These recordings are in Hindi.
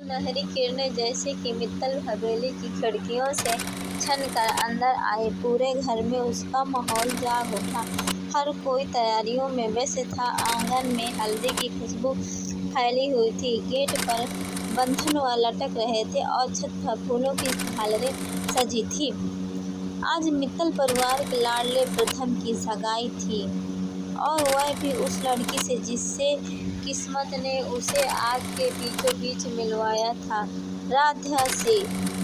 सुनहरी किरणें जैसे कि मित्तल हवेली की खिड़कियों से छनकर अंदर आई। पूरे घर में उसका माहौल जाग उठा। हर कोई तैयारियों में व्यस्त था। आंगन में हल्दी की खुशबू फैली हुई थी, गेट पर बंधन लटक रहे थे और छत पर फूलों की झालरें सजी थी। आज मित्तल परिवार के लाडले प्रथम की सगाई थी, और वह भी उस लड़की से जिससे किस्मत ने उसे आग के बीचों बीच मिलवाया था, राधा से।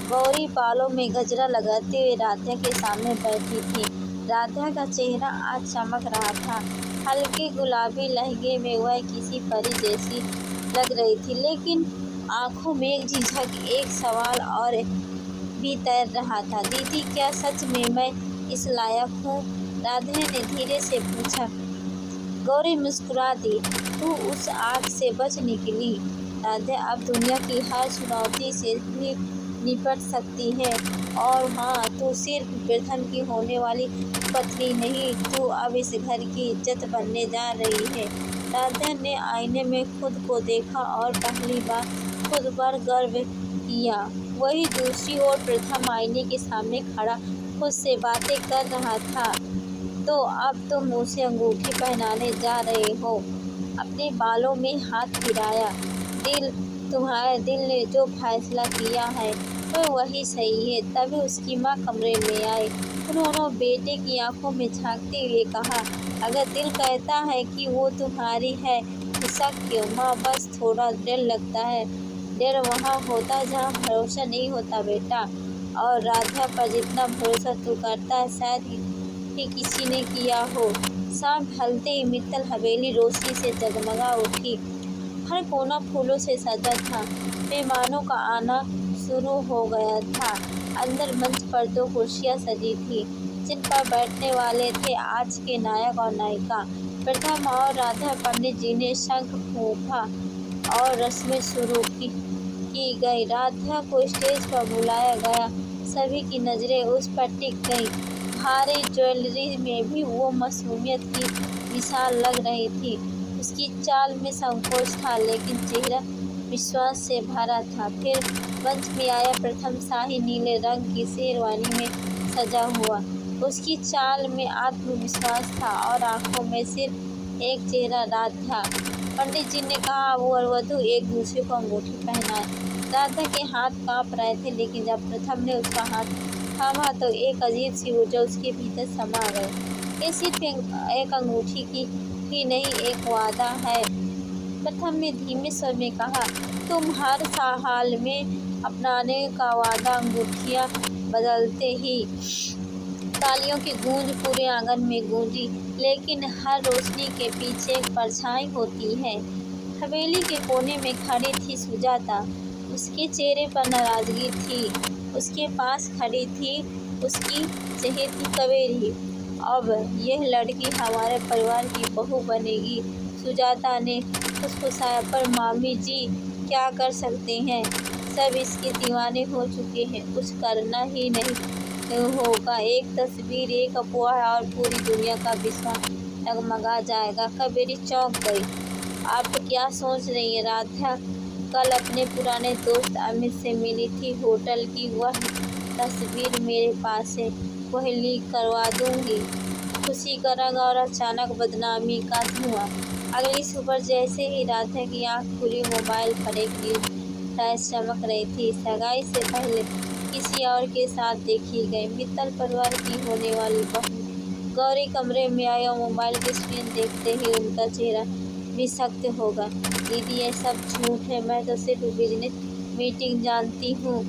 गौरी बालों में गजरा लगाते हुए राधा के सामने बैठी थी। राधा का चेहरा आज चमक रहा था। हल्के गुलाबी लहंगे में वह किसी परी जैसी लग रही थी, लेकिन आंखों में एक झिझक, एक सवाल और भी तैर रहा था। दीदी, क्या सच में मैं इस लायक हूँ? राधा ने धीरे से पूछा। गौरी मुस्कुरा दी। तू उस आग से बच निकली राधा, अब दुनिया की हर चुनौती से भी निपट सकती है। और हाँ, तू सिर्फ प्रथम की होने वाली पत्नी नहीं, तू अब इस घर की इज्जत बनने जा रही है। राधा ने आईने में खुद को देखा और पहली बार खुद पर गर्व किया। वही दूसरी ओर प्रथम आईने के सामने खड़ा खुद से बातें कर रहा था। तो अब तुम उसे अंगूठी पहनाने जा रहे हो। अपने बालों में हाथ फिराया। तुम्हारे दिल ने जो फैसला किया है तो वही सही है। तभी उसकी माँ कमरे में आई। उन्होंने बेटे की आंखों में झांकते हुए कहा, अगर दिल कहता है कि वो तुम्हारी है तो शक क्यों? माँ, बस थोड़ा डर लगता है। डर वहाँ होता जहाँ भरोसा नहीं होता बेटा। और राधा पर जितना भरोसा तू करता है शायद ही किसी ने किया हो। शाम ढलते ही मित्तल हवेली रोशनी से जगमगा उठी। हर कोना फूलों से सजा था। मेहमानों का आना शुरू हो गया था। अंदर मंच पर 2 कुर्सियां सजी थी, जिन पर बैठने वाले थे आज के नायक और नायिका। प्रथम और राधा। पंडित जी ने शंख फूंका और रस्में शुरू की गई। राधा को स्टेज पर बुलाया गया। सभी की नजरें उस पर टिक गई। भारी ज्वेलरी में भी वो मासूमियत की मिसाल लग रही थी। उसकी चाल में संकोच था, लेकिन चेहरा विश्वास से भरा था। फिर मंच में आया प्रथम। शाही नीले रंग की शेरवानी में सजा हुआ। उसकी चाल में आत्मविश्वास था और आंखों में सिर्फ एक चेहरा राधा। पंडित जी ने कहा, वो और वधू एक दूसरे को अंगूठी पहनाए। राधा के हाथ कांप रहे थे, लेकिन जब प्रथम ने उसका हाथ थामा तो एक अजीब सी ऊर्जा उसके भीतर समा गई। ये सिर्फ एक अंगूठी की ही नहीं, एक वादा है। प्रथम ने धीमे स्वर में कहा, तुम हर हाल में अपनाने का वादा। अंगूठियां बदलते ही तालियों की गूंज पूरे आंगन में गूंजी, लेकिन हर रोशनी के पीछे एक परछाई होती है। हवेली के कोने में खड़ी थी सुजाता। उसके चेहरे पर नाराजगी थी। उसके पास खड़ी थी उसकी चहेती कवेरी। अब यह लड़की हमारे परिवार की बहू बनेगी, सुजाता ने फुसफुसाया। पर मामी जी, क्या कर सकते हैं? सब इसके दीवाने हो चुके हैं। कुछ करना ही नहीं होगा। एक तस्वीर, एक अफवाह और पूरी दुनिया का विश्वास डगमगा जाएगा। कवेरी चौंक गई। आप क्या सोच रही हैं राधा? कल अपने पुराने दोस्त अमित से मिली थी। होटल की वह तस्वीर मेरे पास है, वह लीक करवा दूंगी। खुशी का रंग और अचानक बदनामी का धुआं। अगली सुबह जैसे ही राधा की आंख खुली, मोबाइल पर एक न्यूज फ्लैश चमक रही थी। सगाई से पहले किसी और के साथ देखी गई मित्तल परिवार की होने वाली बहू। गौरी कमरे में आई और मोबाइल की स्क्रीन देखते ही उनका चेहरा भी सख्त होगा। दीदी, ये सब झूठ है। मैं तो सिर्फ बिजनेस मीटिंग जानती हूँ।